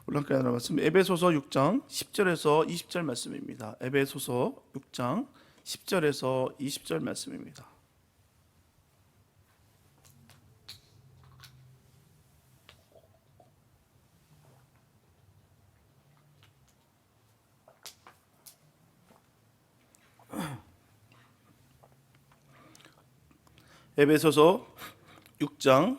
올라가야 하는 말씀 에베소서 6장 10절에서 20절 말씀입니다. 에베소서 6장 10절에서 20절 말씀입니다. 에베소서 6장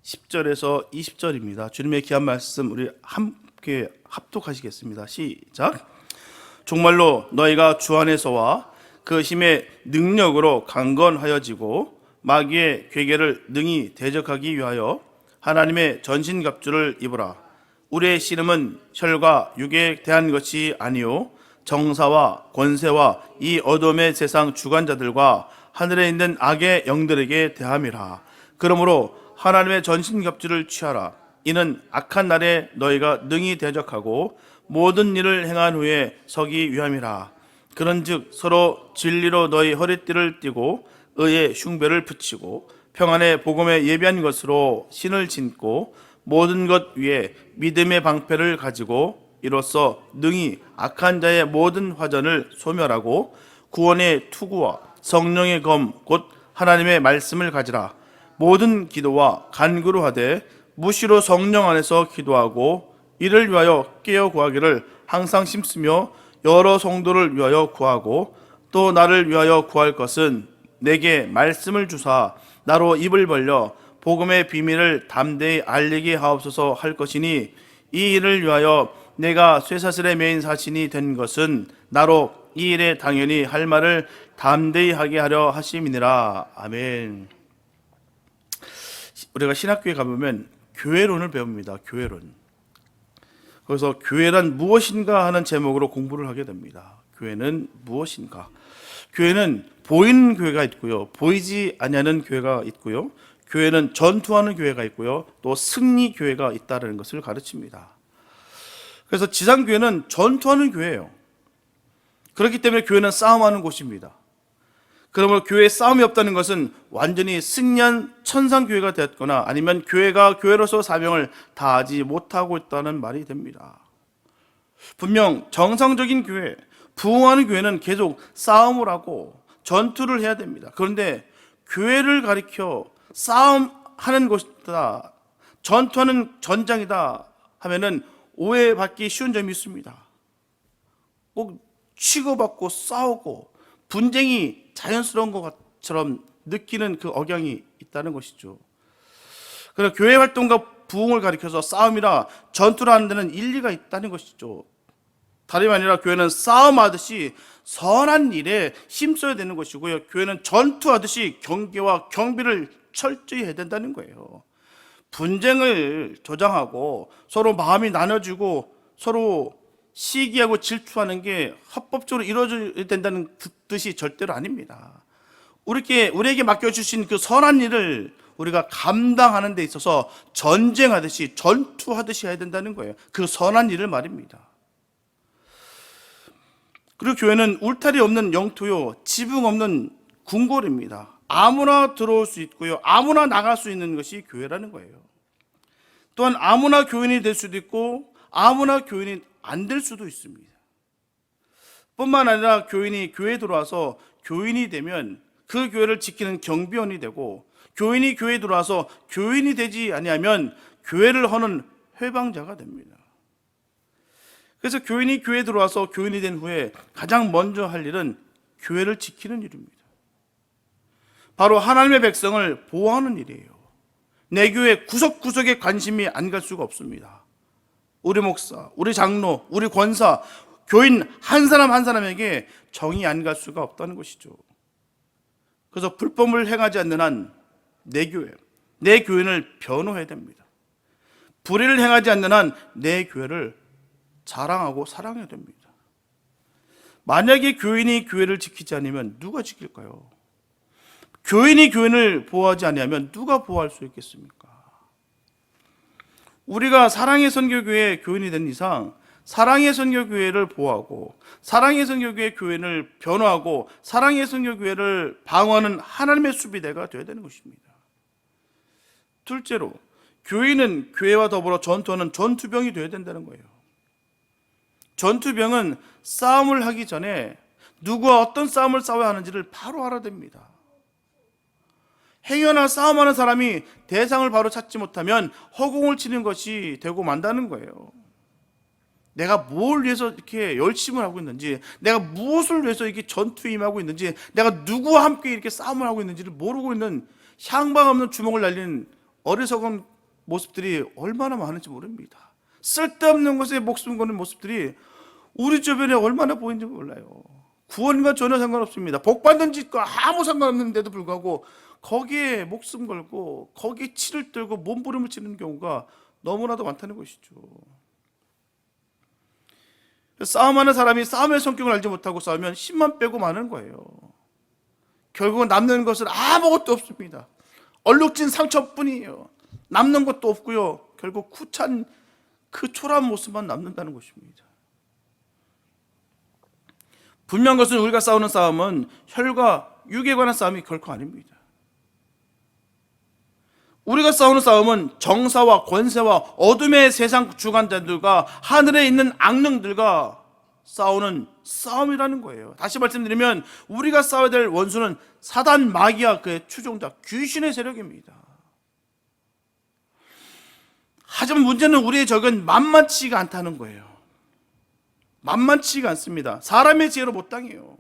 10절에서 20절입니다. 주님의 귀한 말씀 우리 함께 합독하시겠습니다. 시작. 정말로 너희가 주 안에서와 그 힘의 능력으로 강건하여지고 마귀의 괴계를 능히 대적하기 위하여 하나님의 전신갑주를 입으라. 우리의 씨름은 혈과 육에 대한 것이 아니요 정사와 권세와 이 어둠의 세상 주관자들과 하늘에 있는 악의 영들에게 대함이라. 그러므로 하나님의 전신갑주를 취하라. 이는 악한 날에 너희가 능히 대적하고 모든 일을 행한 후에 서기 위함이라. 그런즉 서로 진리로 너희 허리띠를 띠고 의의 흉배를 붙이고 평안의 복음에 예비한 것으로 신을 신고 모든 것 위에 믿음의 방패를 가지고 이로써 능히 악한 자의 모든 화전을 소멸하고 구원의 투구와 성령의 검 곧 하나님의 말씀을 가지라. 모든 기도와 간구로 하되 무시로 성령 안에서 기도하고 이를 위하여 깨어 구하기를 항상 심쓰며 여러 성도를 위하여 구하고 또 나를 위하여 구할 것은 내게 말씀을 주사 나로 입을 벌려 복음의 비밀을 담대히 알리게 하옵소서 할 것이니 이 일을 위하여 내가 쇠사슬에 매인 사신이 된 것은 나로 이 일에 당연히 할 말을 담대히 하게 하려 하심이니라. 아멘. 우리가 신학교에 가보면 교회론을 배웁니다. 교회론. 그래서 교회란 무엇인가 하는 제목으로 공부를 하게 됩니다. 교회는 무엇인가? 교회는 보이는 교회가 있고요, 보이지 아니하는 교회가 있고요, 교회는 전투하는 교회가 있고요, 또 승리 교회가 있다는 것을 가르칩니다. 그래서 지상교회는 전투하는 교회예요. 그렇기 때문에 교회는 싸움하는 곳입니다. 그러므로 교회에 싸움이 없다는 것은 완전히 승리한 천상교회가 되었거나 아니면 교회가 교회로서 사명을 다하지 못하고 있다는 말이 됩니다. 분명 정상적인 교회, 부흥하는 교회는 계속 싸움을 하고 전투를 해야 됩니다. 그런데 교회를 가리켜 싸움하는 곳이다, 전투하는 전장이다 하면은 오해받기 쉬운 점이 있습니다. 꼭 치고받고 싸우고 분쟁이 자연스러운 것처럼 느끼는 그 억양이 있다는 것이죠. 그래서 교회 활동과 부흥을 가리켜서 싸움이라 전투를 하는 데는 일리가 있다는 것이죠. 다름이 아니라 교회는 싸움하듯이 선한 일에 힘써야 되는 것이고요, 교회는 전투하듯이 경계와 경비를 철저히 해야 된다는 거예요. 분쟁을 조장하고 서로 마음이 나눠지고 서로 시기하고 질투하는 게 합법적으로 이루어져야 된다는 뜻이 절대로 아닙니다. 우리에게 맡겨주신 그 선한 일을 우리가 감당하는 데 있어서 전쟁하듯이 전투하듯이 해야 된다는 거예요. 그 선한 일을 말입니다. 그리고 교회는 울타리 없는 영토요, 지붕 없는 궁궐입니다. 아무나 들어올 수 있고요, 아무나 나갈 수 있는 것이 교회라는 거예요. 또한 아무나 교인이 될 수도 있고 아무나 교인이 안 될 수도 있습니다. 뿐만 아니라 교인이 교회에 들어와서 교인이 되면 그 교회를 지키는 경비원이 되고, 교인이 교회에 들어와서 교인이 되지 아니하면 교회를 허는 회방자가 됩니다. 그래서 교인이 교회에 들어와서 교인이 된 후에 가장 먼저 할 일은 교회를 지키는 일입니다. 바로 하나님의 백성을 보호하는 일이에요. 내 교회 구석구석에 관심이 안 갈 수가 없습니다. 우리 목사, 우리 장로, 우리 권사, 교인 한 사람 한 사람에게 정이 안 갈 수가 없다는 것이죠. 그래서 불법을 행하지 않는 한 내 교회, 내 교인을 변호해야 됩니다. 불의를 행하지 않는 한 내 교회를 자랑하고 사랑해야 됩니다. 만약에 교인이 교회를 지키지 않으면 누가 지킬까요? 교인이 교인을 보호하지 않으면 누가 보호할 수 있겠습니까? 우리가 사랑의 선교교회 교인이 된 이상 사랑의 선교교회를 보호하고 사랑의 선교교회 교인을 변호하고 사랑의 선교교회를 방어하는 하나님의 수비대가 되어야 되는 것입니다. 둘째로, 교인은 교회와 더불어 전투하는 전투병이 되어야 된다는 거예요. 전투병은 싸움을 하기 전에 누구와 어떤 싸움을 싸워야 하는지를 바로 알아야 됩니다. 행여나 싸움하는 사람이 대상을 바로 찾지 못하면 허공을 치는 것이 되고 만다는 거예요. 내가 뭘 위해서 이렇게 열심을 하고 있는지, 내가 무엇을 위해서 이렇게 전투에 임하고 있는지, 내가 누구와 함께 이렇게 싸움을 하고 있는지를 모르고 있는 향방 없는 주먹을 날리는 어리석은 모습들이 얼마나 많은지 모릅니다. 쓸데없는 것에 목숨 거는 모습들이 우리 주변에 얼마나 보이는지 몰라요. 구원과 전혀 상관없습니다. 복받는 짓과 아무 상관없는데도 불구하고 거기에 목숨 걸고 거기에 치를 들고 몸부림을 치는 경우가 너무나도 많다는 것이죠. 싸움하는 사람이 싸움의 성격을 알지 못하고 싸우면 힘만 빼고 마는 거예요. 결국은 남는 것은 아무것도 없습니다. 얼룩진 상처뿐이에요. 남는 것도 없고요. 결국 구찬 그 초라한 모습만 남는다는 것입니다. 분명한 것은 우리가 싸우는 싸움은 혈과 육에 관한 싸움이 결코 아닙니다. 우리가 싸우는 싸움은 정사와 권세와 어둠의 세상 주관자들과 하늘에 있는 악령들과 싸우는 싸움이라는 거예요. 다시 말씀드리면 우리가 싸워야 될 원수는 사단 마귀와 그의 추종자 귀신의 세력입니다. 하지만 문제는 우리의 적은 만만치가 않다는 거예요. 만만치가 않습니다. 사람의 지혜로 못 당해요.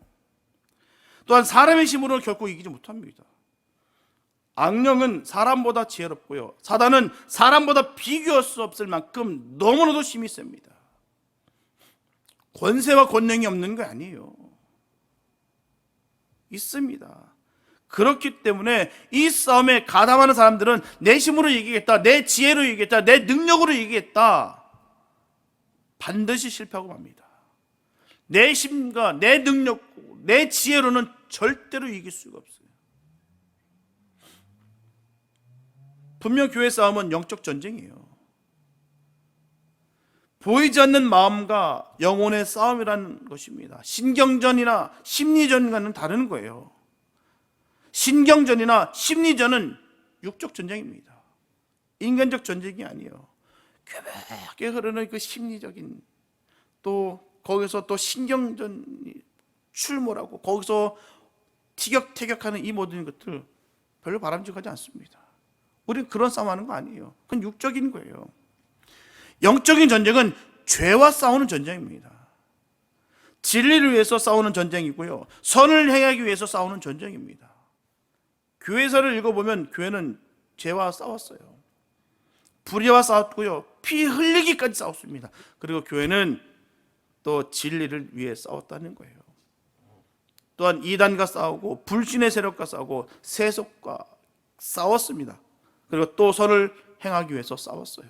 또한 사람의 힘으로 결코 이기지 못합니다. 악령은 사람보다 지혜롭고요, 사단은 사람보다 비교할 수 없을 만큼 너무나도 힘이 셉니다. 권세와 권능이 없는 게 아니에요. 있습니다. 그렇기 때문에 이 싸움에 가담하는 사람들은 내 힘으로 이기겠다, 내 지혜로 이기겠다, 내 능력으로 이기겠다, 반드시 실패하고 맙니다. 내 힘과 내 능력, 내 지혜로는 절대로 이길 수가 없어요. 분명 교회 싸움은 영적 전쟁이에요. 보이지 않는 마음과 영혼의 싸움이라는 것입니다. 신경전이나 심리전과는 다른 거예요. 신경전이나 심리전은 육적 전쟁입니다. 인간적 전쟁이 아니에요. 괭하게 흐르는 그 심리적인, 또 거기서 또 신경전이 출몰하고 거기서 티격태격하는 이 모든 것들 별로 바람직하지 않습니다. 우리는 그런 싸움하는 거 아니에요. 그건 육적인 거예요. 영적인 전쟁은 죄와 싸우는 전쟁입니다. 진리를 위해서 싸우는 전쟁이고요, 선을 행하기 위해서 싸우는 전쟁입니다. 교회사를 읽어보면 교회는 죄와 싸웠어요. 불의와 싸웠고요, 피 흘리기까지 싸웠습니다. 그리고 교회는 또 진리를 위해 싸웠다는 거예요. 또한 이단과 싸우고 불신의 세력과 싸우고 세속과 싸웠습니다. 그리고 또 선을 행하기 위해서 싸웠어요.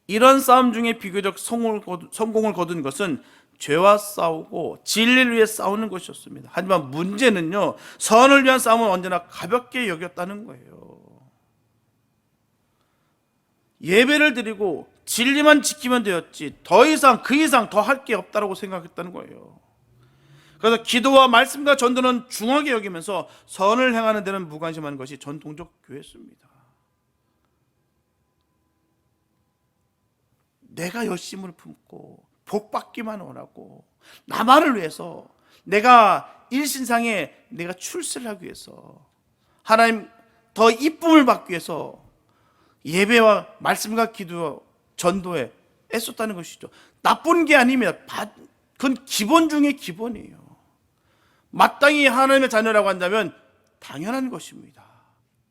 이런 싸움 중에 비교적 성공을 거둔 것은 죄와 싸우고 진리를 위해 싸우는 것이었습니다. 하지만 문제는요, 선을 위한 싸움은 언제나 가볍게 여겼다는 거예요. 예배를 드리고 진리만 지키면 되었지 더 이상 그 이상 더 할 게 없다고 생각했다는 거예요. 그래서 기도와 말씀과 전도는 중하게 여기면서 선을 행하는 데는 무관심한 것이 전통적 교회였습니다. 내가 열심을 품고 복받기만 원하고 나만을 위해서, 내가 일신상에 내가 출세를 하기 위해서, 하나님 더 이쁨을 받기 위해서 예배와 말씀과 기도, 전도에 애썼다는 것이죠. 나쁜 게 아닙니다. 그건 기본 중에 기본이에요. 마땅히 하나님의 자녀라고 한다면 당연한 것입니다.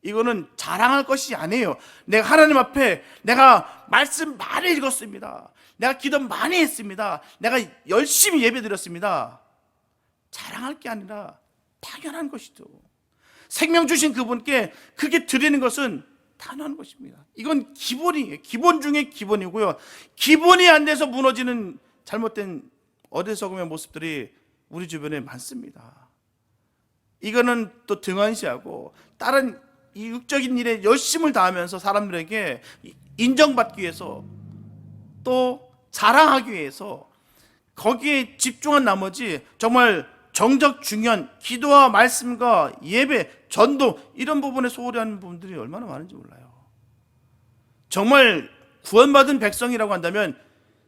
이거는 자랑할 것이 아니에요. 내가 하나님 앞에 내가 말씀 많이 읽었습니다, 내가 기도 많이 했습니다, 내가 열심히 예배 드렸습니다, 자랑할 게 아니라 당연한 것이죠. 생명 주신 그분께 그렇게 드리는 것은 당연한 것입니다. 이건 기본이에요. 기본 중에 기본이고요, 기본이 안 돼서 무너지는 잘못된 어리석음의 모습들이 우리 주변에 많습니다. 이거는 또 등한시하고 다른 이 육적인 일에 열심을 다하면서 사람들에게 인정받기 위해서, 또 자랑하기 위해서 거기에 집중한 나머지 정말 정작 중요한 기도와 말씀과 예배, 전도 이런 부분에 소홀히 하는 부분들이 얼마나 많은지 몰라요. 정말 구원받은 백성이라고 한다면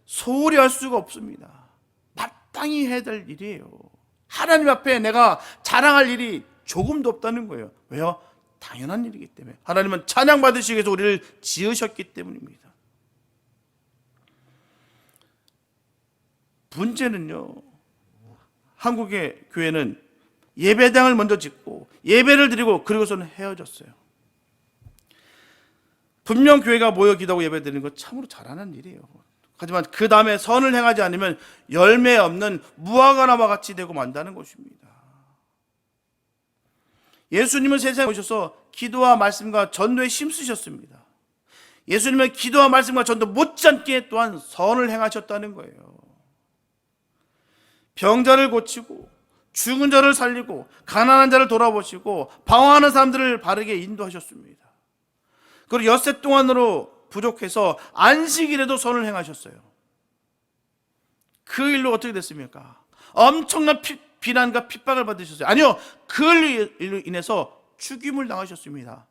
소홀히 할 수가 없습니다. 마땅히 해야 될 일이에요. 하나님 앞에 내가 자랑할 일이 조금도 없다는 거예요. 왜요? 당연한 일이기 때문에. 하나님은 찬양 받으시기 위해서 우리를 지으셨기 때문입니다. 문제는요, 한국의 교회는 예배당을 먼저 짓고 예배를 드리고 그리고서는 헤어졌어요. 분명 교회가 모여 기도하고 예배 드리는 건 참으로 잘하는 일이에요. 하지만 그 다음에 선을 행하지 않으면 열매 없는 무화과나무와 같이 되고 만다는 것입니다. 예수님은 세상에 오셔서 기도와 말씀과 전도에 힘쓰셨습니다. 예수님은 기도와 말씀과 전도 못지않게 또한 선을 행하셨다는 거예요. 병자를 고치고 죽은 자를 살리고 가난한 자를 돌아보시고 방황하는 사람들을 바르게 인도하셨습니다. 그리고 엿새 동안으로 부족해서 안식일에도 선을 행하셨어요. 그 일로 어떻게 됐습니까? 엄청난 비난과 핍박을 받으셨어요. 아니요, 그 일로 인해서 죽임을 당하셨습니다.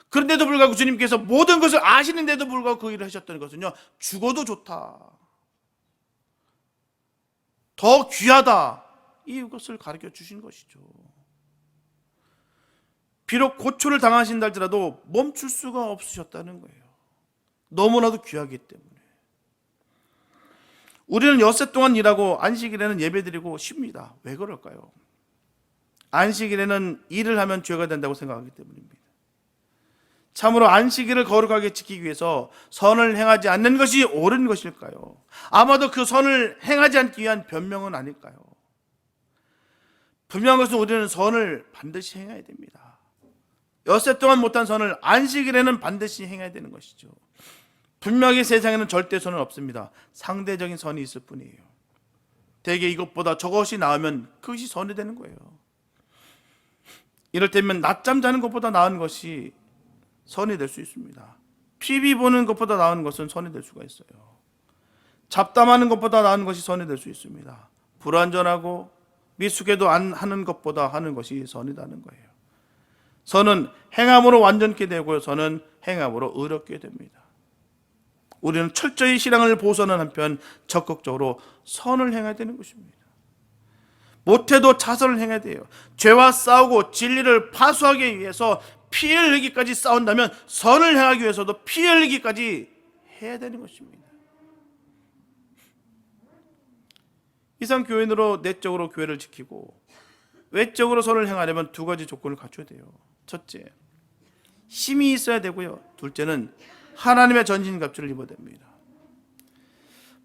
그런데도 불구하고 주님께서 모든 것을 아시는데도 불구하고 그 일을 하셨다는 것은요, 죽어도 좋다, 더 귀하다, 이것을 가르쳐 주신 것이죠. 비록 고초를 당하신다 할지라도 멈출 수가 없으셨다는 거예요. 너무나도 귀하기 때문에. 우리는 엿새 동안 일하고 안식일에는 예배드리고 쉽니다. 왜 그럴까요? 안식일에는 일을 하면 죄가 된다고 생각하기 때문입니다. 참으로 안식일을 거룩하게 지키기 위해서 선을 행하지 않는 것이 옳은 것일까요? 아마도 그 선을 행하지 않기 위한 변명은 아닐까요? 분명한 것은 우리는 선을 반드시 행해야 됩니다. 엿새 동안 못한 선을 안식일에는 반드시 행해야 되는 것이죠. 분명히 세상에는 절대 선은 없습니다. 상대적인 선이 있을 뿐이에요. 대개 이것보다 저것이 나으면 그것이 선이 되는 거예요. 이를테면 낮잠 자는 것보다 나은 것이 선이 될 수 있습니다. TV 보는 것보다 나은 것은 선이 될 수가 있어요. 잡담하는 것보다 나은 것이 선이 될 수 있습니다. 불완전하고 미숙해도 안 하는 것보다 하는 것이 선이라는 거예요. 선은 행함으로 완전케 되고요, 선은 행함으로 의롭게 됩니다. 우리는 철저히 신앙을 보호하는 한편 적극적으로 선을 행해야 되는 것입니다. 못해도 자선을 행해야 돼요. 죄와 싸우고 진리를 파수하기 위해서 피 흘리기까지 싸운다면 선을 행하기 위해서도 피 흘리기까지 해야 되는 것입니다. 이상 교인으로 내적으로 교회를 지키고 외적으로 선을 행하려면 두 가지 조건을 갖춰야 돼요. 첫째, 힘이 있어야 되고요. 둘째는 하나님의 전신갑주를 입어야 됩니다.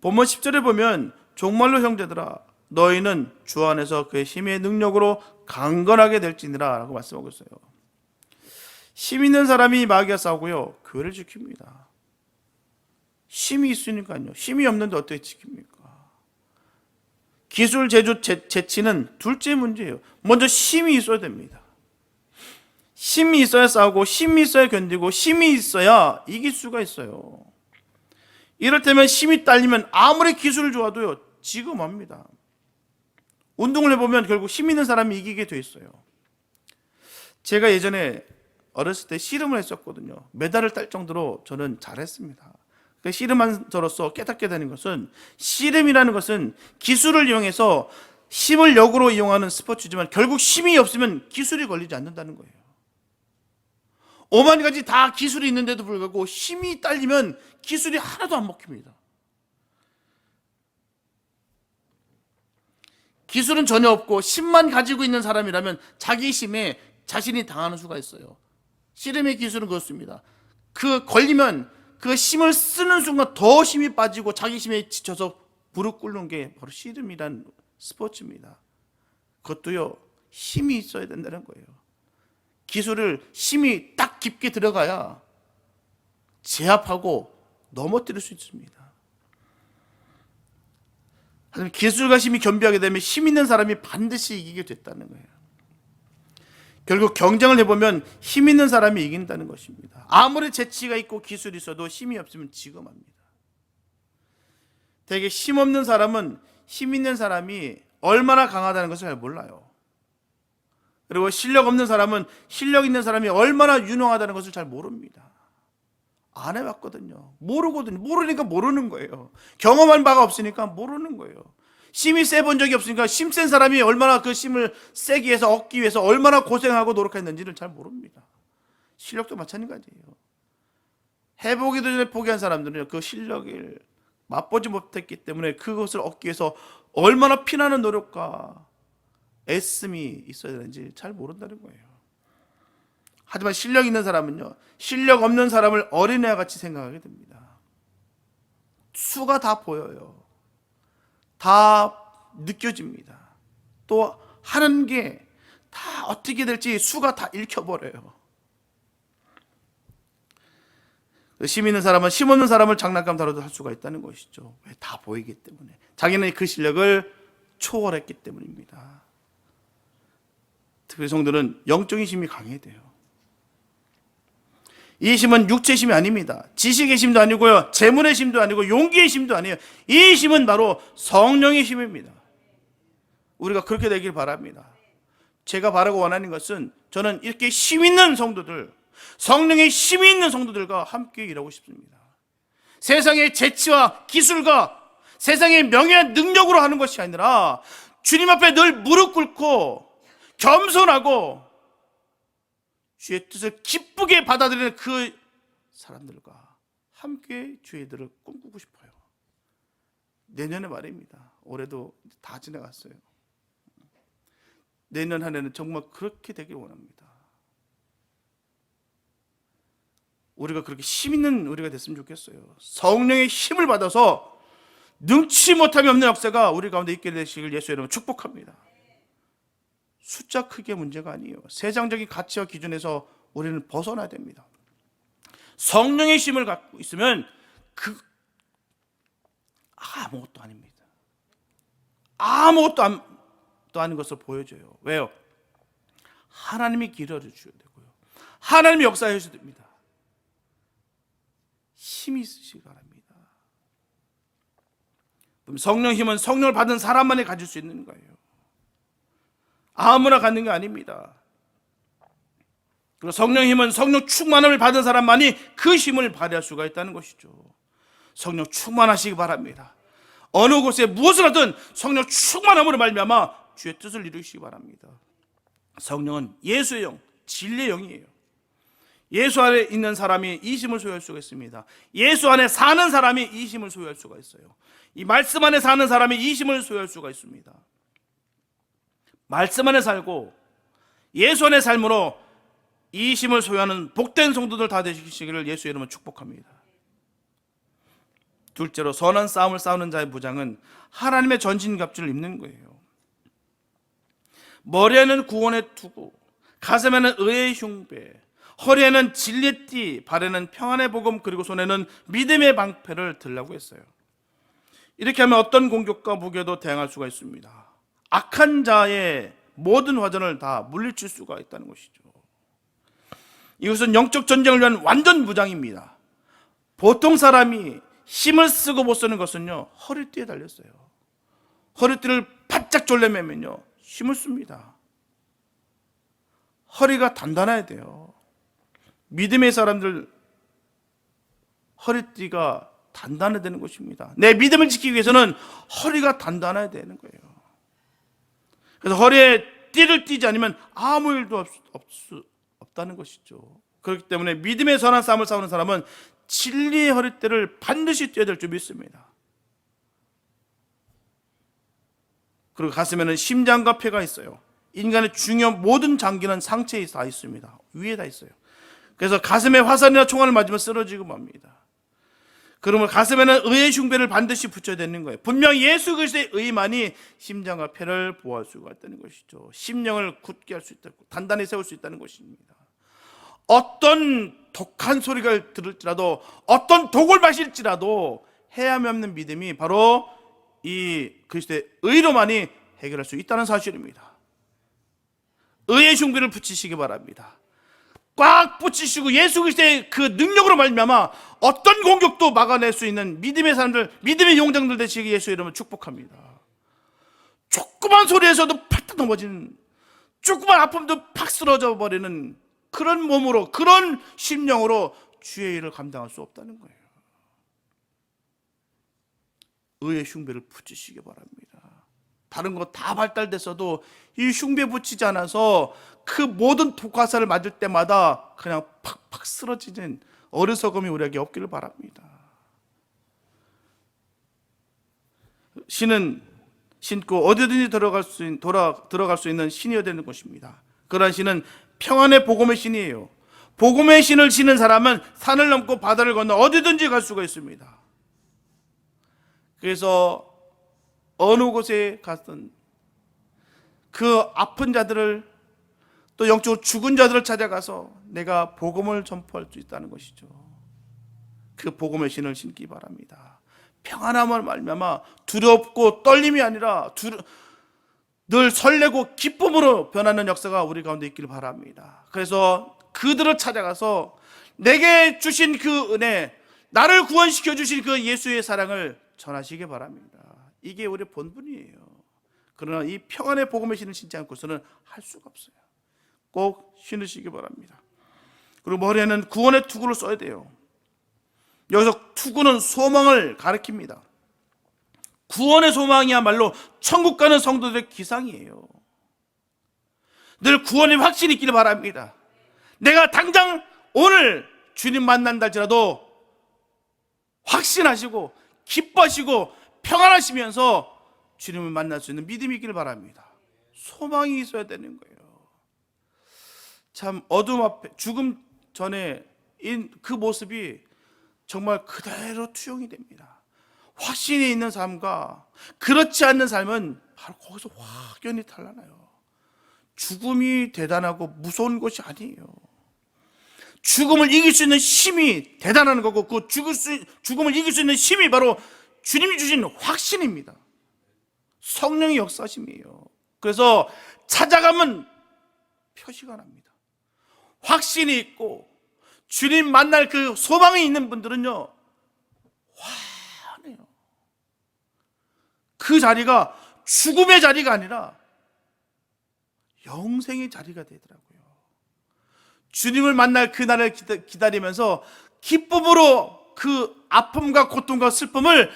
본문 10절에 보면 종말로 형제들아 너희는 주 안에서 그의 힘의 능력으로 강건하게 될지니라 라고 말씀하고 있어요. 힘 있는 사람이 마귀와 싸우고요, 교회를 지킵니다. 힘이 있으니까요. 힘이 없는데 어떻게 지킵니까? 기술, 제주, 재치는 둘째 문제예요. 먼저 힘이 있어야 됩니다. 힘이 있어야 싸우고 힘이 있어야 견디고 힘이 있어야 이길 수가 있어요. 이를테면 힘이 딸리면 아무리 기술을 좋아도요, 지금합니다. 운동을 해보면 결국 힘 있는 사람이 이기게 돼 있어요. 제가 예전에 어렸을 때 씨름을 했었거든요. 메달을 딸 정도로 저는 잘했습니다. 씨름한 저로서 깨닫게 되는 것은, 씨름이라는 것은 기술을 이용해서 힘을 역으로 이용하는 스포츠지만 결국 힘이 없으면 기술이 걸리지 않는다는 거예요. 5만 가지 다 기술이 있는데도 불구하고 힘이 딸리면 기술이 하나도 안 먹힙니다. 기술은 전혀 없고 힘만 가지고 있는 사람이라면 자기 힘에 자신이 당하는 수가 있어요. 씨름의 기술은 그렇습니다. 그 걸리면 그 힘을 쓰는 순간 더 힘이 빠지고 자기 힘에 지쳐서 무릎 꿇는 게 바로 씨름이란 스포츠입니다. 그것도요, 힘이 있어야 된다는 거예요. 기술을 힘이 딱 깊게 들어가야 제압하고 넘어뜨릴 수 있습니다. 하지만 기술과 힘이 겸비하게 되면 힘 있는 사람이 반드시 이기게 됐다는 거예요. 결국 경쟁을 해보면 힘 있는 사람이 이긴다는 것입니다. 아무리 재치가 있고 기술이 있어도 힘이 없으면 지금합니다. 되게 힘 없는 사람은 힘 있는 사람이 얼마나 강하다는 것을 잘 몰라요. 그리고 실력 없는 사람은 실력 있는 사람이 얼마나 유능하다는 것을 잘 모릅니다. 안 해봤거든요. 모르거든요. 모르니까 모르는 거예요. 경험한 바가 없으니까 모르는 거예요. 심이 세본 적이 없으니까 심 센 사람이 얼마나 그 심을 세기 위해서 얻기 위해서 얼마나 고생하고 노력했는지를 잘 모릅니다. 실력도 마찬가지예요. 해보기도 전에 포기한 사람들은 그 실력을 맛보지 못했기 때문에 그것을 얻기 위해서 얼마나 피나는 노력과 애씀이 있어야 되는지 잘 모른다는 거예요. 하지만 실력 있는 사람은요, 실력 없는 사람을 어린애와 같이 생각하게 됩니다. 수가 다 보여요. 다 느껴집니다. 또 하는 게 다 어떻게 될지 수가 다 읽혀버려요. 심 있는 사람은 심 없는 사람을 장난감 다뤄도 할 수가 있다는 것이죠. 왜? 다 보이기 때문에. 자기는 그 실력을 초월했기 때문입니다. 특히 성도는 영적인 힘이 강해야 돼요. 이 힘은 육체의 힘이 아닙니다. 지식의 힘도 아니고요, 재물의 힘도 아니고 용기의 힘도 아니에요. 이 힘은 바로 성령의 힘입니다. 우리가 그렇게 되길 바랍니다. 제가 바라고 원하는 것은 저는 이렇게 힘 있는 성도들, 성령의 힘이 있는 성도들과 함께 일하고 싶습니다. 세상의 재치와 기술과 세상의 명예와 능력으로 하는 것이 아니라 주님 앞에 늘 무릎 꿇고 겸손하고 주의 뜻을 기쁘게 받아들이는 그 사람들과 함께 주의 일을 꿈꾸고 싶어요. 내년에 말입니다. 올해도 다 지나갔어요. 내년 한 해는 정말 그렇게 되길 원합니다. 우리가 그렇게 힘 있는 우리가 됐으면 좋겠어요. 성령의 힘을 받아서 능치 못함이 없는 역사가 우리 가운데 있게 되시길 예수의 이름으로 축복합니다. 숫자 크기의 문제가 아니에요. 세상적인 가치와 기준에서 우리는 벗어나야 됩니다. 성령의 힘을 갖고 있으면 아무것도 아닙니다. 아무것도 아닌 것을 보여줘요. 왜요? 하나님이 길을 주셔야 되고요, 하나님이 역사해 주셔야 됩니다. 힘이 있으시기 바랍니다. 성령 힘은 성령을 받은 사람만이 가질 수 있는 거예요. 아무나 갖는 게 아닙니다. 그리고 성령 힘은 성령 충만함을 받은 사람만이 그 힘을 발휘할 수가 있다는 것이죠. 성령 충만하시기 바랍니다. 어느 곳에 무엇을 하든 성령 충만함으로 말미암아 주의 뜻을 이루시기 바랍니다. 성령은 예수의 영, 진리의 영이에요. 예수 안에 있는 사람이 이 힘을 소유할 수가 있습니다. 예수 안에 사는 사람이 이 힘을 소유할 수가 있어요. 이 말씀 안에 사는 사람이 이 힘을 소유할 수가 있습니다. 말씀 안에 살고 예수 안의 삶으로 이 힘을 소유하는 복된 성도들 다 되시기를 예수의 이름으로 축복합니다. 둘째로, 선한 싸움을 싸우는 자의 무장은 하나님의 전신갑주를 입는 거예요. 머리에는 구원의 투구, 가슴에는 의의 흉배, 허리에는 진리의 띠, 발에는 평안의 복음, 그리고 손에는 믿음의 방패를 들라고 했어요. 이렇게 하면 어떤 공격과 무게도 대항할 수가 있습니다. 악한 자의 모든 화전을 다 물리칠 수가 있다는 것이죠. 이것은 영적 전쟁을 위한 완전 무장입니다. 보통 사람이 힘을 쓰고 못 쓰는 것은요, 허리띠에 달렸어요. 허리띠를 바짝 졸라매면요, 힘을 씁니다. 허리가 단단해야 돼요. 믿음의 사람들 허리띠가 단단해야 되는 것입니다. 내 믿음을 지키기 위해서는 허리가 단단해야 되는 거예요. 그래서 허리에 띠를 띠지 않으면 아무 일도 없다는 것이죠. 그렇기 때문에 믿음의 선한 싸움을 싸우는 사람은 진리의 허리띠를 반드시 떼야 될 줄 믿습니다. 그리고 가슴에는 심장과 폐가 있어요. 인간의 중요한 모든 장기는 상체에 다 있습니다. 위에 다 있어요. 그래서 가슴에 화살이나 총알을 맞으면 쓰러지고 맙니다. 그러면 가슴에는 의의 흉배를 반드시 붙여야 되는 거예요. 분명히 예수 그리스도의 의만이 심장과 폐를 보호할 수가 있다는 것이죠. 심령을 굳게 할 수 있다, 단단히 세울 수 있다는 것입니다. 어떤 독한 소리가 들을지라도, 어떤 독을 마실지라도 해함이 없는 믿음이 바로 이 그리스도의 의로만이 해결할 수 있다는 사실입니다. 의의 흉배를 붙이시기 바랍니다. 꽉 붙이시고 예수 그리스도의 그 능력으로 말미암아 어떤 공격도 막아낼 수 있는 믿음의 사람들, 믿음의 용장들 되시기 예수의 이름으로 축복합니다. 조그만 소리에서도 팔딱 넘어지는, 조그만 아픔도 팍 쓰러져 버리는 그런 몸으로, 그런 심령으로 주의 일을 감당할 수 없다는 거예요. 의의 흉배를 붙이시기 바랍니다. 다른 거 다 발달됐어도 이 흉배 붙이지 않아서 그 모든 독화살을 맞을 때마다 그냥 팍팍 쓰러지는 어리석음이 우리에게 없기를 바랍니다. 신은 신고 어디든지 들어갈 수 있는 신이어야 되는 것입니다. 그러한 신은 평안의 복음의 신이에요. 복음의 신을 지는 사람은 산을 넘고 바다를 건너 어디든지 갈 수가 있습니다. 그래서 어느 곳에 갔든 그 아픈 자들을, 또 영적으로 죽은 자들을 찾아가서 내가 복음을 전파할 수 있다는 것이죠. 그 복음의 신을 신기 바랍니다. 평안함을 말미암아 두렵고 떨림이 아니라 늘 설레고 기쁨으로 변하는 역사가 우리 가운데 있기를 바랍니다. 그래서 그들을 찾아가서 내게 주신 그 은혜, 나를 구원시켜 주신 그 예수의 사랑을 전하시기 바랍니다. 이게 우리의 본분이에요. 그러나 이 평안의 복음의 신을 신지 않고서는 할 수가 없어요. 꼭 신으시기 바랍니다. 그리고 머리에는 구원의 투구를 써야 돼요. 여기서 투구는 소망을 가리킵니다. 구원의 소망이야말로 천국 가는 성도들의 기상이에요. 늘 구원의 확신이 있기를 바랍니다. 내가 당장 오늘 주님 만난다 할지라도 확신하시고 기뻐하시고 평안하시면서 주님을 만날 수 있는 믿음이 있기를 바랍니다. 소망이 있어야 되는 거예요. 참 어둠 앞에 죽음 전에 그 모습이 정말 그대로 투영이 됩니다. 확신이 있는 삶과 그렇지 않는 삶은 바로 거기서 확연히 달라나요. 죽음이 대단하고 무서운 것이 아니에요. 죽음을 이길 수 있는 힘이 대단한 거고, 그 죽음을 이길 수 있는 힘이 바로 주님이 주신 확신입니다. 성령의 역사심이에요. 그래서 찾아가면 표시가 납니다. 확신이 있고 주님 만날 그 소망이 있는 분들은요, 환해요. 그 자리가 죽음의 자리가 아니라 영생의 자리가 되더라고요. 주님을 만날 그날을 기다리면서 기쁨으로 그 아픔과 고통과 슬픔을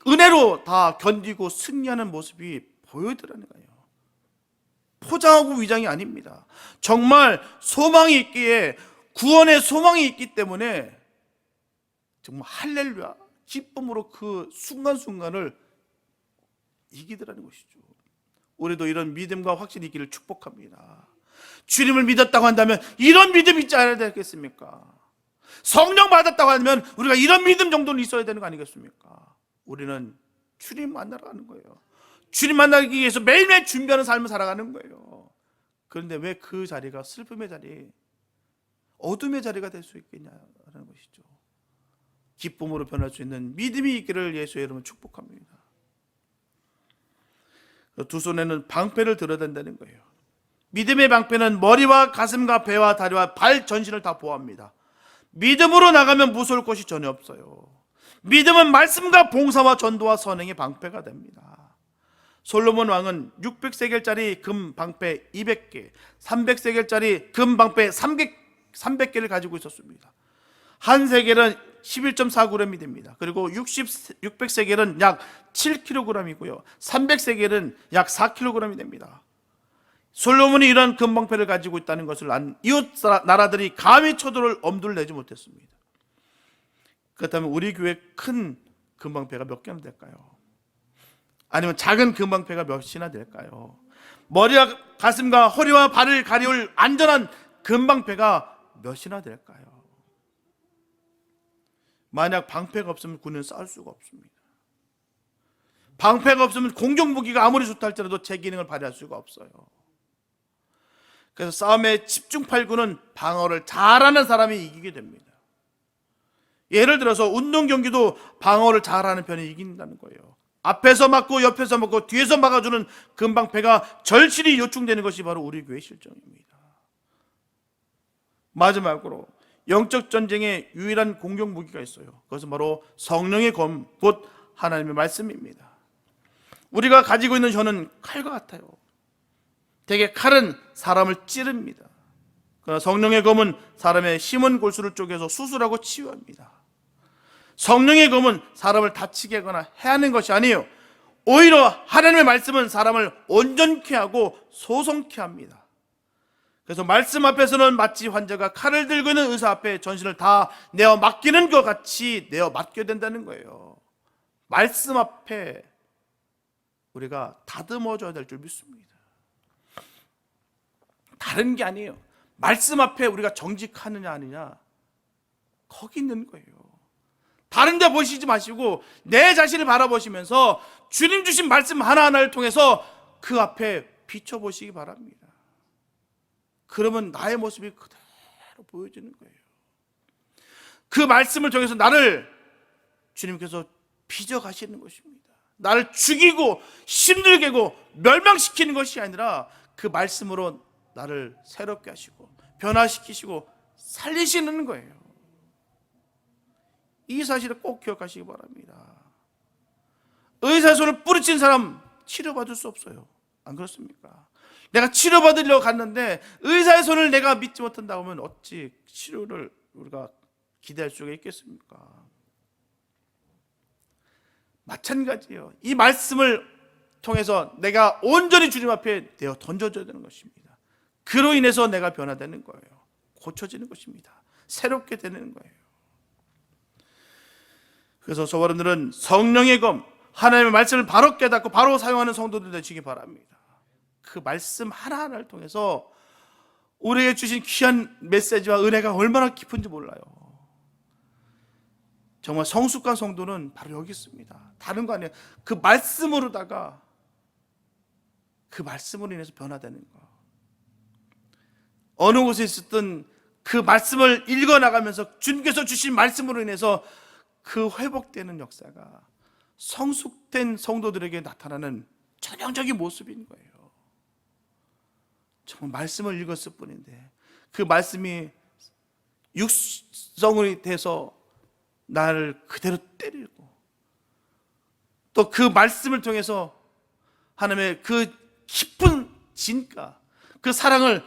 은혜로 다 견디고 승리하는 모습이 보여드리는 거예요. 포장하고 위장이 아닙니다. 정말 소망이 있기에, 구원의 소망이 있기 때문에 정말 할렐루야, 기쁨으로 그 순간순간을 이기더라는 것이죠. 우리도 이런 믿음과 확신이 있기를 축복합니다. 주님을 믿었다고 한다면 이런 믿음이 있지 않아야 되겠습니까? 성령 받았다고 하면 우리가 이런 믿음 정도는 있어야 되는 거 아니겠습니까? 우리는 주님 만나러 가는 거예요. 주님 만나기 위해서 매일매일 준비하는 삶을 살아가는 거예요. 그런데 왜 그 자리가 슬픔의 자리, 어둠의 자리가 될 수 있겠냐는 것이죠. 기쁨으로 변할 수 있는 믿음이 있기를 예수의 이름으로 축복합니다. 두 손에는 방패를 들어야 된다는 거예요. 믿음의 방패는 머리와 가슴과 배와 다리와 발 전신을 다 보호합니다. 믿음으로 나가면 무서울 것이 전혀 없어요. 믿음은 말씀과 봉사와 전도와 선행의 방패가 됩니다. 솔로몬 왕은 600세겔짜리 금 방패 200개, 300세겔짜리 금 방패 300개를 가지고 있었습니다. 한 세겔은 11.4g이 됩니다. 그리고 600세겔은 약 7kg이고요. 300세겔은 약 4kg이 됩니다. 솔로몬이 이런 금방패를 가지고 있다는 것을 안 이웃 나라들이 감히 쳐들을 엄두를 내지 못했습니다. 그렇다면 우리 교회 큰 금방패가 몇 개나 될까요? 아니면 작은 금방패가 몇이나 될까요? 머리와 가슴과 허리와 발을 가리울 안전한 금방패가 몇이나 될까요? 만약 방패가 없으면 군은 싸울 수가 없습니다. 방패가 없으면 공격무기가 아무리 좋다 할지라도 제 기능을 발휘할 수가 없어요. 그래서 싸움의 집중팔구는 방어를 잘하는 사람이 이기게 됩니다. 예를 들어서 운동 경기도 방어를 잘하는 편이 이긴다는 거예요. 앞에서 맞고 옆에서 맞고 뒤에서 막아주는 금방패가 절실히 요충되는 것이 바로 우리 교회의 실정입니다. 마지막으로 영적 전쟁의 유일한 공격 무기가 있어요. 그것은 바로 성령의 검, 곧 하나님의 말씀입니다. 우리가 가지고 있는 혀는 칼과 같아요. 대개 칼은 사람을 찌릅니다. 그러나 성령의 검은 사람의 심은 골수를 쪼개서 수술하고 치유합니다. 성령의 검은 사람을 다치게 하거나 해하는 것이 아니에요. 오히려 하나님의 말씀은 사람을 온전케 하고 소성케 합니다. 그래서 말씀 앞에서는 마치 환자가 칼을 들고 있는 의사 앞에 전신을 다 내어 맡기는 것 같이 내어 맡겨야 된다는 거예요. 말씀 앞에 우리가 다듬어줘야 될 줄 믿습니다. 다른 게 아니에요. 말씀 앞에 우리가 정직하느냐 아니냐, 거기 있는 거예요. 다른 데 보시지 마시고 내 자신을 바라보시면서 주님 주신 말씀 하나하나를 통해서 그 앞에 비춰보시기 바랍니다. 그러면 나의 모습이 그대로 보여지는 거예요. 그 말씀을 통해서 나를 주님께서 빚어가시는 것입니다. 나를 죽이고 힘들게 하고 멸망시키는 것이 아니라 그 말씀으로 나를 새롭게 하시고 변화시키시고 살리시는 거예요. 이 사실을 꼭 기억하시기 바랍니다. 의사의 손을 뿌리친 사람 치료받을 수 없어요. 안 그렇습니까? 내가 치료받으려고 갔는데 의사의 손을 내가 믿지 못한다고 하면 어찌 치료를 우리가 기대할 수가 있겠습니까? 마찬가지예요. 이 말씀을 통해서 내가 온전히 주님 앞에 내어 던져줘야 되는 것입니다. 그로 인해서 내가 변화되는 거예요. 고쳐지는 것입니다. 새롭게 되는 거예요. 그래서 저와 여러분들은 성령의 검, 하나님의 말씀을 바로 깨닫고 바로 사용하는 성도들 되시기 바랍니다. 그 말씀 하나하나를 통해서 우리에게 주신 귀한 메시지와 은혜가 얼마나 깊은지 몰라요. 정말 성숙한 성도는 바로 여기 있습니다. 다른 거 아니에요. 그 말씀으로다가 그 말씀으로 인해서 변화되는 거. 어느 곳에 있었든 그 말씀을 읽어나가면서 주님께서 주신 말씀으로 인해서 그 회복되는 역사가 성숙된 성도들에게 나타나는 전형적인 모습인 거예요. 정말 말씀을 읽었을 뿐인데 그 말씀이 육성이 돼서 나를 그대로 때리고 또 그 말씀을 통해서 하나님의 그 깊은 진가, 그 사랑을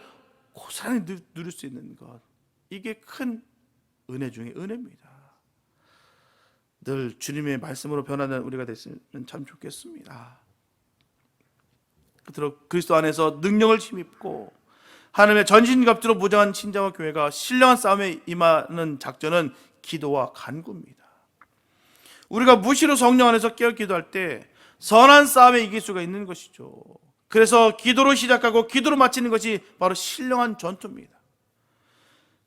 고스란히 누릴 수 있는 것, 이게 큰 은혜 중에 은혜입니다. 늘 주님의 말씀으로 변화된 우리가 됐으면 참 좋겠습니다. 그토록 그리스도 안에서 능력을 힘입고 하나님의 전신갑주로 무장한 신자와 교회가 신령한 싸움에 임하는 작전은 기도와 간구입니다. 우리가 무시로 성령 안에서 깨어 기도할 때 선한 싸움에 이길 수가 있는 것이죠. 그래서 기도로 시작하고 기도로 마치는 것이 바로 신령한 전투입니다.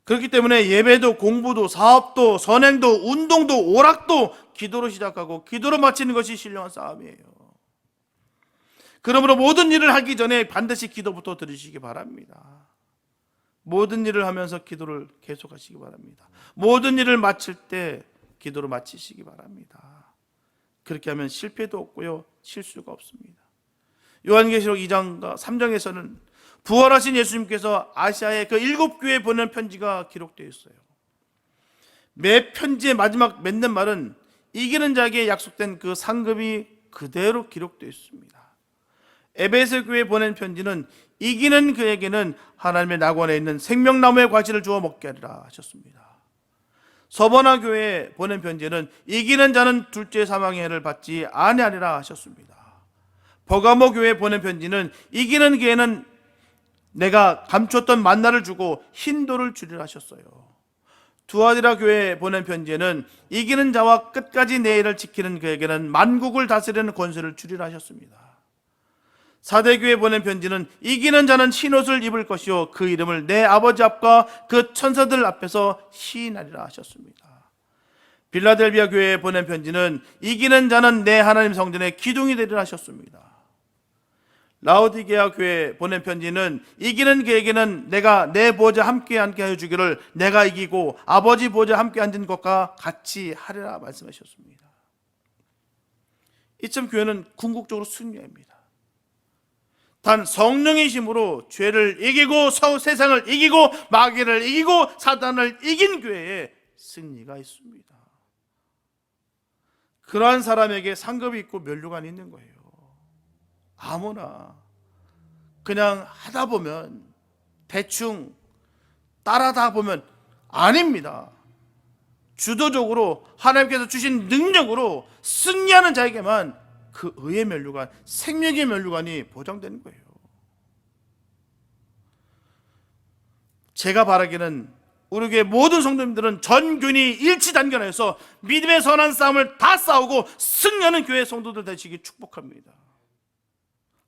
그렇기 때문에 예배도 공부도 사업도 선행도 운동도 오락도 기도로 시작하고 기도로 마치는 것이 신령한 싸움이에요. 그러므로 모든 일을 하기 전에 반드시 기도부터 드리시기 바랍니다. 모든 일을 하면서 기도를 계속하시기 바랍니다. 모든 일을 마칠 때 기도로 마치시기 바랍니다. 그렇게 하면 실패도 없고요, 실수가 없습니다. 요한계시록 2장과 3장에서는 부활하신 예수님께서 아시아의 그 7교회에 보낸 편지가 기록되어 있어요. 매 편지의 마지막 맺는 말은 이기는 자에게 약속된 그 상급이 그대로 기록되어 있습니다. 에베소 교회에 보낸 편지는 이기는 그에게는 하나님의 낙원에 있는 생명나무의 과실을 주어 먹게 하리라 하셨습니다. 서버나 교회에 보낸 편지는 이기는 자는 둘째 사망의 해를 받지 아니하리라 하셨습니다. 버가모 교회에 보낸 편지는 이기는 교회는 내가 감췄던 만나를 주고 흰돌을 주리라 하셨어요. 두아디라 교회에 보낸 편지에는 이기는 자와 끝까지 내 일을 지키는 그에게는 만국을 다스리는 권세를 주리라 하셨습니다. 사대교회에 보낸 편지는 이기는 자는 흰옷을 입을 것이요 그 이름을 내 아버지 앞과 그 천사들 앞에서 시인하리라 하셨습니다. 빌라델비아 교회에 보낸 편지는 이기는 자는 내 하나님 성전의 기둥이 되리라 하셨습니다. 라오디게아 교회에 보낸 편지는 이기는 그에게는 내가 내 보좌 함께 앉게 하여 주기를 내가 이기고 아버지 보좌 함께 앉은 것과 같이 하리라 말씀하셨습니다. 이점 교회는 궁극적으로 승리입니다. 단 성령의 힘으로 죄를 이기고 세상을 이기고 마귀를 이기고 사단을 이긴 교회에 승리가 있습니다. 그러한 사람에게 상급이 있고 면류관이 있는 거예요. 아무나 그냥 하다 보면, 대충 따라다 보면 아닙니다. 주도적으로 하나님께서 주신 능력으로 승리하는 자에게만 그 의의 면류관, 생명의 면류관이 보장되는 거예요. 제가 바라기는 우리 교회 모든 성도님들은 전 교인이 일치단결해서 믿음의 선한 싸움을 다 싸우고 승리하는 교회 성도들 되시기 축복합니다.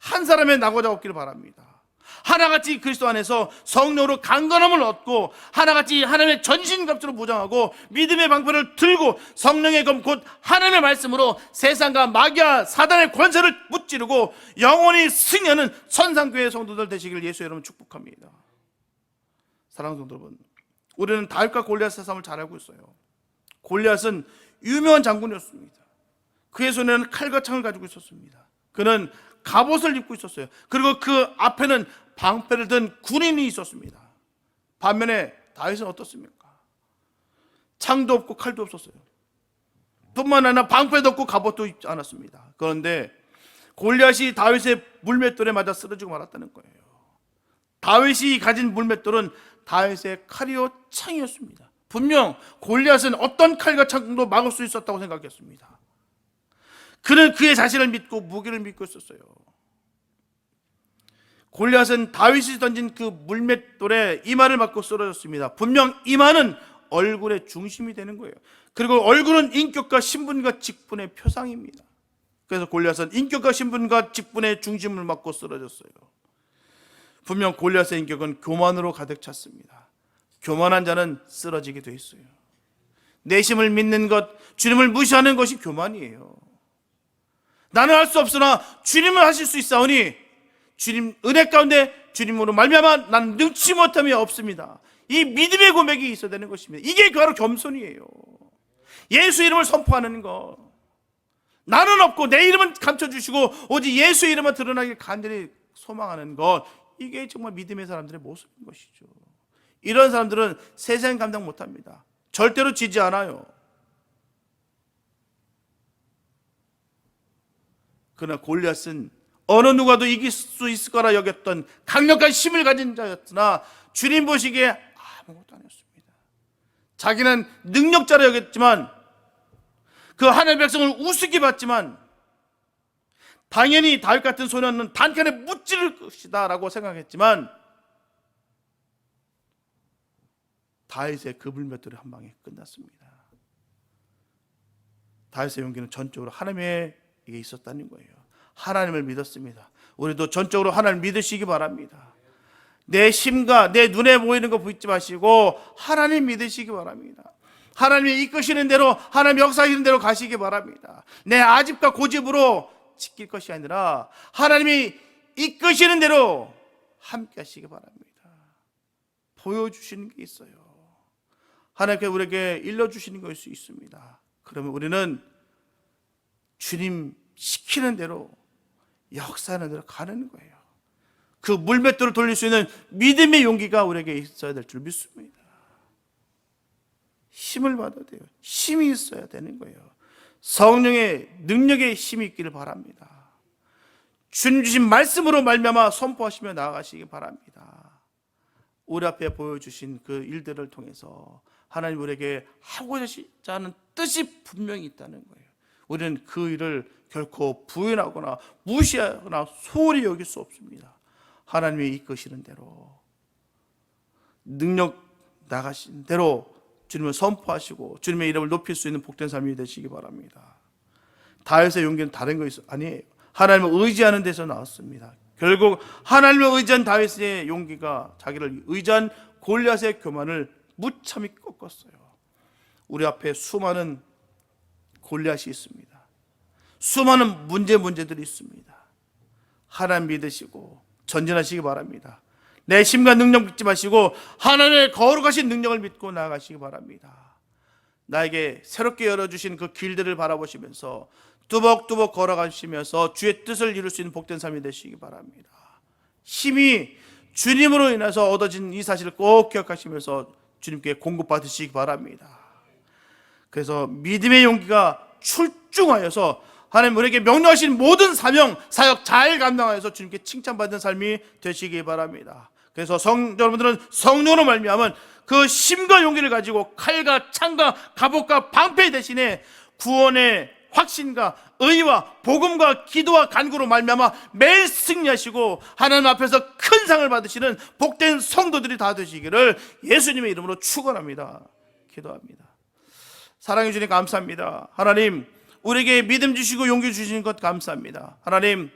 한 사람의 낙오자 없기를 바랍니다. 하나같이 그리스도 안에서 성령으로 강건함을 얻고 하나같이 하나님의 전신갑주로 무장하고 믿음의 방패를 들고 성령의 검 곧 하나님의 말씀으로 세상과 마귀와 사단의 권세를 무찌르고 영원히 승리하는 천상교회 성도들 되시길 예수 이름으로 축복합니다. 사랑하는 성도 여러분, 우리는 다윗과 골리앗의 싸움을 잘 알고 있어요. 골리앗은 유명한 장군이었습니다. 그의 손에는 칼과 창을 가지고 있었습니다. 그는 갑옷을 입고 있었어요. 그리고 그 앞에는 방패를 든 군인이 있었습니다. 반면에 다윗은 어떻습니까? 창도 없고 칼도 없었어요. 뿐만 아니라 방패도 없고 갑옷도 입지 않았습니다. 그런데 골리앗이 다윗의 물맷돌에 맞아 쓰러지고 말았다는 거예요. 다윗이 가진 물맷돌은 다윗의 칼이요 창이었습니다. 분명 골리앗은 어떤 칼과 창도 막을 수 있었다고 생각했습니다. 그는 그의 자신을 믿고 무기를 믿고 있었어요. 골리앗은 다윗이 던진 그 물맷돌에 이마를 맞고 쓰러졌습니다. 분명 이마는 얼굴의 중심이 되는 거예요. 그리고 얼굴은 인격과 신분과 직분의 표상입니다. 그래서 골리앗은 인격과 신분과 직분의 중심을 맞고 쓰러졌어요. 분명 골리앗의 인격은 교만으로 가득 찼습니다. 교만한 자는 쓰러지게 돼 있어요. 내심을 믿는 것, 주님을 무시하는 것이 교만이에요. 나는 할 수 없으나 주님은 하실 수 있사오니 주님 은혜 가운데 주님으로 말미암아 나는 능치 못함이 없습니다. 이 믿음의 고백이 있어야 되는 것입니다. 이게 바로 겸손이에요. 예수 이름을 선포하는 것, 나는 없고 내 이름은 감춰주시고 오직 예수 이름만 드러나길 간절히 소망하는 것, 이게 정말 믿음의 사람들의 모습인 것이죠. 이런 사람들은 세상 감당 못합니다. 절대로 지지 않아요. 그러나 골리앗은 어느 누가도 이길 수 있을 거라 여겼던 강력한 힘을 가진 자였으나 주님 보시기에 아무것도 아니었습니다. 자기는 능력자라 여겼지만 그 하나님의 백성을 우습게 봤지만 당연히 다윗 같은 소년은 단칸에 무찌를 것이다 라고 생각했지만 다윗의 그 물맷돌이 한 방에 끝났습니다. 다윗의 용기는 전적으로 하나님에게 있었다는 거예요. 하나님을 믿었습니다. 우리도 전적으로 하나님을 믿으시기 바랍니다. 내 힘과 내 눈에 보이는 거 보이지 마시고 하나님 믿으시기 바랍니다. 하나님이 이끄시는 대로, 하나님 역사하시는 대로 가시기 바랍니다. 내 아집과 고집으로 지킬 것이 아니라 하나님이 이끄시는 대로 함께 하시기 바랍니다. 보여주시는 게 있어요. 하나님께 우리에게 일러주시는 것이 있습니다. 그러면 우리는 주님 시키는 대로, 역사하는 대로 가는 거예요. 그 물맷돌을 돌릴 수 있는 믿음의 용기가 우리에게 있어야 될 줄 믿습니다. 힘을 받아야 돼요. 힘이 있어야 되는 거예요. 성령의 능력의 힘이 있기를 바랍니다. 주님 주신 말씀으로 말미암아 선포하시며 나아가시기 바랍니다. 우리 앞에 보여주신 그 일들을 통해서 하나님 우리에게 하고자 하는 뜻이 분명히 있다는 거예요. 우리는 그 일을 결코 부인하거나 무시하거나 소홀히 여길 수 없습니다. 하나님이 이끄시는 대로, 능력 나가신 대로 주님을 선포하시고 주님의 이름을 높일 수 있는 복된 삶이 되시기 바랍니다. 다윗의 용기는 다른 것이 아니에요. 하나님을 의지하는 데서 나왔습니다. 결국 하나님을 의지한 다윗의 용기가 자기를 의지한 골리앗의 교만을 무참히 꺾었어요. 우리 앞에 수많은 골리앗이 있습니다. 수많은 문제들이 있습니다. 하나님 믿으시고 전진하시기 바랍니다. 내 힘과 능력 믿지 마시고 하나님의 거룩하신 능력을 믿고 나아가시기 바랍니다. 나에게 새롭게 열어주신 그 길들을 바라보시면서 뚜벅뚜벅 걸어가시면서 주의 뜻을 이룰 수 있는 복된 삶이 되시기 바랍니다. 힘이 주님으로 인해서 얻어진 이 사실을 꼭 기억하시면서 주님께 공급받으시기 바랍니다. 그래서 믿음의 용기가 출중하여서 하나님 우리에게 명령하신 모든 사명, 사역 잘 감당하여서 주님께 칭찬받는 삶이 되시기 바랍니다. 그래서 여러분들은 성령으로 말미암은 그 힘과 용기를 가지고 칼과 창과 갑옷과 방패 대신에 구원의 확신과 의와 복음과 기도와 간구로 말미암아 매일 승리하시고 하나님 앞에서 큰 상을 받으시는 복된 성도들이 다 되시기를 예수님의 이름으로 축원합니다. 기도합니다. 사랑해 주님 감사합니다. 하나님 우리에게 믿음 주시고 용기 주시는 것 감사합니다. 하나님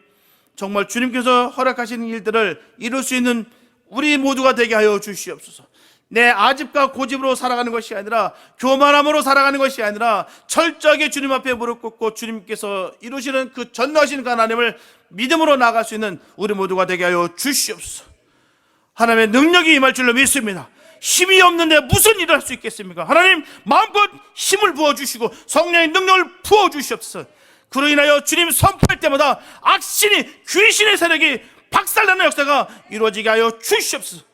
정말 주님께서 허락하시는 일들을 이룰 수 있는 우리 모두가 되게 하여 주시옵소서. 내 아집과 고집으로 살아가는 것이 아니라 교만함으로 살아가는 것이 아니라 철저하게 주님 앞에 무릎 꿇고 주님께서 이루시는 그 전능하신 하나님을 믿음으로 나아갈 수 있는 우리 모두가 되게 하여 주시옵소서. 하나님의 능력이 임할 줄로 믿습니다. 힘이 없는데 무슨 일을 할 수 있겠습니까? 하나님 마음껏 힘을 부어주시고 성령의 능력을 부어주시옵소서. 그로 인하여 주님 선포할 때마다 악신이 귀신의 세력이 박살나는 역사가 이루어지게 하여 주시옵소서.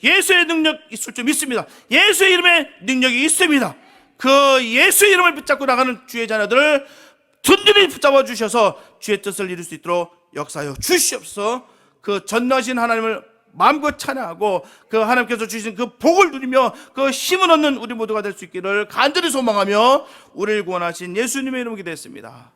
예수의 능력 있을 줄 믿습니다. 예수의 이름에 능력이 있습니다. 그 예수의 이름을 붙잡고 나가는 주의 자녀들을 든든히 붙잡아 주셔서 주의 뜻을 이룰 수 있도록 역사하여 주시옵소서. 그 전능하신 하나님을 마음껏 찬양하고 그 하나님께서 주신 그 복을 누리며 그 힘을 얻는 우리 모두가 될 수 있기를 간절히 소망하며 우리를 구원하신 예수님의 이름으로 기도했습니다.